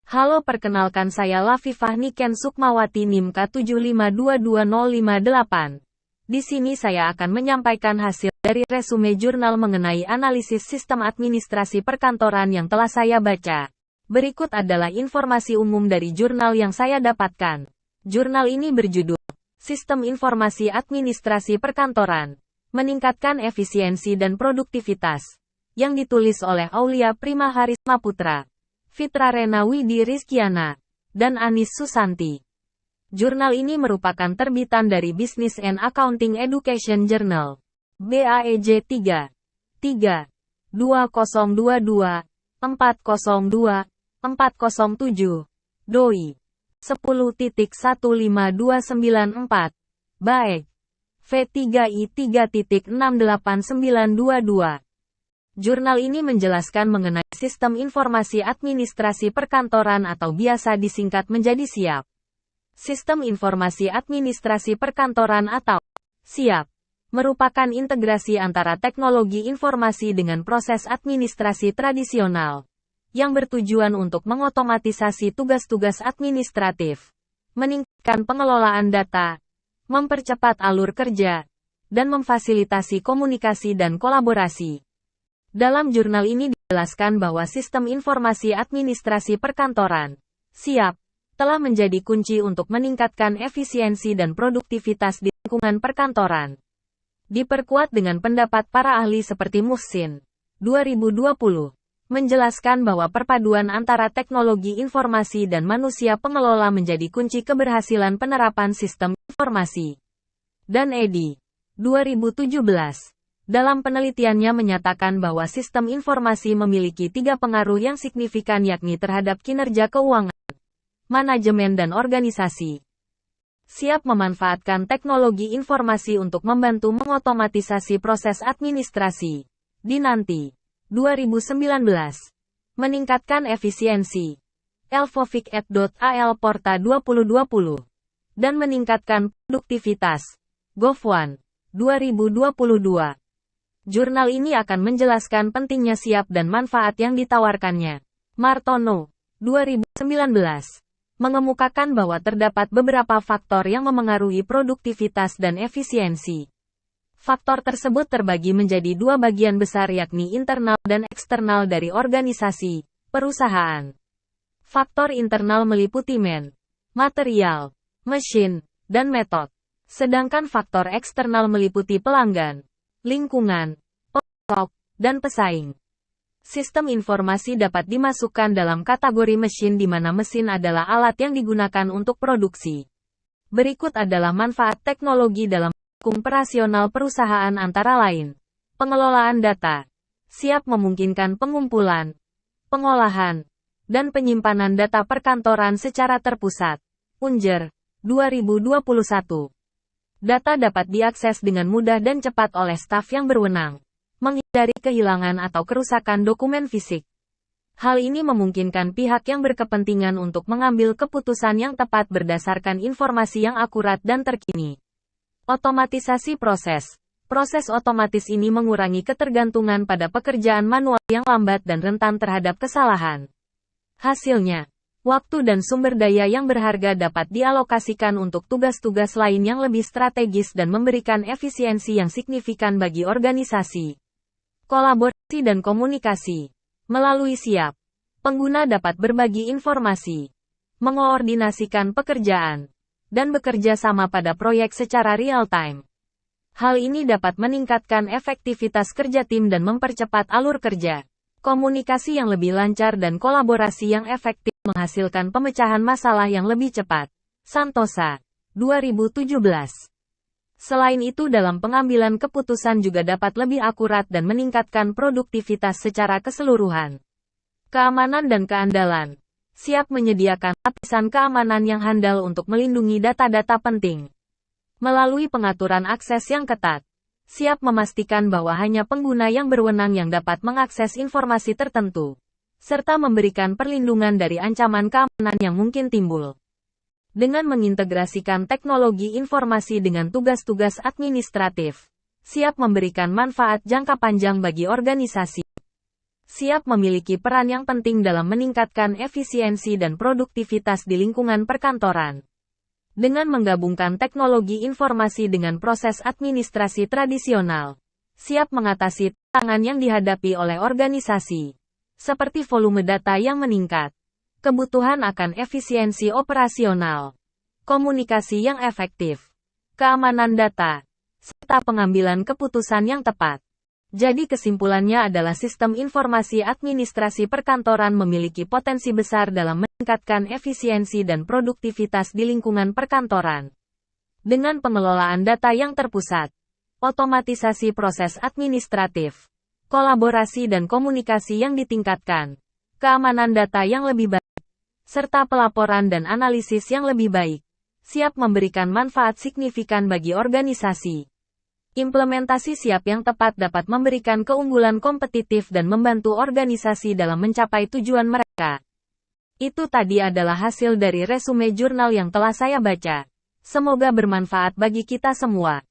Halo, perkenalkan saya Lafifah Niken Sukmawati NIM K75220558. Di sini saya akan menyampaikan hasil dari resume jurnal mengenai analisis sistem administrasi perkantoran yang telah saya baca. Berikut adalah informasi umum dari jurnal yang saya dapatkan. Jurnal ini berjudul Sistem Informasi Administrasi Perkantoran, Meningkatkan Efisiensi dan Produktivitas, yang ditulis oleh Aulia Prima Harisma Putra, Fitra Rena Widi Rizkiana, dan Anis Susanti. Jurnal ini merupakan terbitan dari Business and Accounting Education Journal, BAEJ 3, 2022, 402, 407, DOI, 10.15294, BAEG, V3I 3.68922. Jurnal ini menjelaskan mengenai sistem informasi administrasi perkantoran atau biasa disingkat menjadi SIAP. Sistem informasi administrasi perkantoran atau SIAP merupakan integrasi antara teknologi informasi dengan proses administrasi tradisional yang bertujuan untuk mengotomatisasi tugas-tugas administratif, meningkatkan pengelolaan data, mempercepat alur kerja, dan memfasilitasi komunikasi dan kolaborasi. Dalam jurnal ini dijelaskan bahwa sistem informasi administrasi perkantoran, SIAP, telah menjadi kunci untuk meningkatkan efisiensi dan produktivitas di lingkungan perkantoran. Diperkuat dengan pendapat para ahli seperti Muhsin, 2020, menjelaskan bahwa perpaduan antara teknologi informasi dan manusia pengelola menjadi kunci keberhasilan penerapan sistem informasi. Dan Edi, 2017, dalam penelitiannya menyatakan bahwa sistem informasi memiliki 3 pengaruh yang signifikan, yakni terhadap kinerja keuangan, manajemen dan organisasi. SIAP memanfaatkan teknologi informasi untuk membantu mengotomatisasi proses administrasi. Dinanti, 2019, meningkatkan efisiensi, elfovic@al Porta 2020, dan meningkatkan produktivitas, Gov1, 2022. Jurnal ini akan menjelaskan pentingnya SIAP dan manfaat yang ditawarkannya. Martono, 2019, mengemukakan bahwa terdapat beberapa faktor yang memengaruhi produktivitas dan efisiensi. Faktor tersebut terbagi menjadi 2 bagian besar, yakni internal dan eksternal dari organisasi, perusahaan. Faktor internal meliputi material, mesin, dan metode. Sedangkan faktor eksternal meliputi pelanggan, lingkungan, pasok, dan pesaing. Sistem informasi dapat dimasukkan dalam kategori mesin di mana mesin adalah alat yang digunakan untuk produksi. Berikut adalah manfaat teknologi dalam mendukung operasional perusahaan, antara lain, pengelolaan data. SIAP memungkinkan pengumpulan, pengolahan, dan penyimpanan data perkantoran secara terpusat. Unjer, 2021. Data dapat diakses dengan mudah dan cepat oleh staf yang berwenang, menghindari kehilangan atau kerusakan dokumen fisik. Hal ini memungkinkan pihak yang berkepentingan untuk mengambil keputusan yang tepat berdasarkan informasi yang akurat dan terkini. Otomatisasi proses. Proses otomatis ini mengurangi ketergantungan pada pekerjaan manual yang lambat dan rentan terhadap kesalahan. Hasilnya, waktu dan sumber daya yang berharga dapat dialokasikan untuk tugas-tugas lain yang lebih strategis dan memberikan efisiensi yang signifikan bagi organisasi. Kolaborasi dan komunikasi. Melalui SIAP, pengguna dapat berbagi informasi, mengoordinasikan pekerjaan, dan bekerja sama pada proyek secara real-time. Hal ini dapat meningkatkan efektivitas kerja tim dan mempercepat alur kerja. Komunikasi yang lebih lancar dan kolaborasi yang efektif menghasilkan pemecahan masalah yang lebih cepat. Santosa, 2017. Selain itu, dalam pengambilan keputusan juga dapat lebih akurat dan meningkatkan produktivitas secara keseluruhan. Keamanan dan keandalan. SIAP menyediakan lapisan keamanan yang handal untuk melindungi data-data penting. Melalui pengaturan akses yang ketat, SIAP memastikan bahwa hanya pengguna yang berwenang yang dapat mengakses informasi tertentu, serta memberikan perlindungan dari ancaman keamanan yang mungkin timbul. Dengan mengintegrasikan teknologi informasi dengan tugas-tugas administratif, SIAP memberikan manfaat jangka panjang bagi organisasi. Siap memiliki peran yang penting dalam meningkatkan efisiensi dan produktivitas di lingkungan perkantoran. Dengan menggabungkan teknologi informasi dengan proses administrasi tradisional, Siap mengatasi tantangan yang dihadapi oleh organisasi, seperti volume data yang meningkat, kebutuhan akan efisiensi operasional, komunikasi yang efektif, keamanan data, serta pengambilan keputusan yang tepat. Jadi kesimpulannya adalah sistem informasi administrasi perkantoran memiliki potensi besar dalam meningkatkan efisiensi dan produktivitas di lingkungan perkantoran. Dengan pengelolaan data yang terpusat, otomatisasi proses administratif, kolaborasi dan komunikasi yang ditingkatkan, keamanan data yang lebih baik, serta pelaporan dan analisis yang lebih baik, Siap memberikan manfaat signifikan bagi organisasi. Implementasi Siap yang tepat dapat memberikan keunggulan kompetitif dan membantu organisasi dalam mencapai tujuan mereka. Itu tadi adalah hasil dari resume jurnal yang telah saya baca. Semoga bermanfaat bagi kita semua.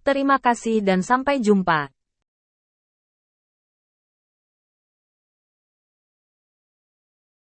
Terima kasih dan sampai jumpa.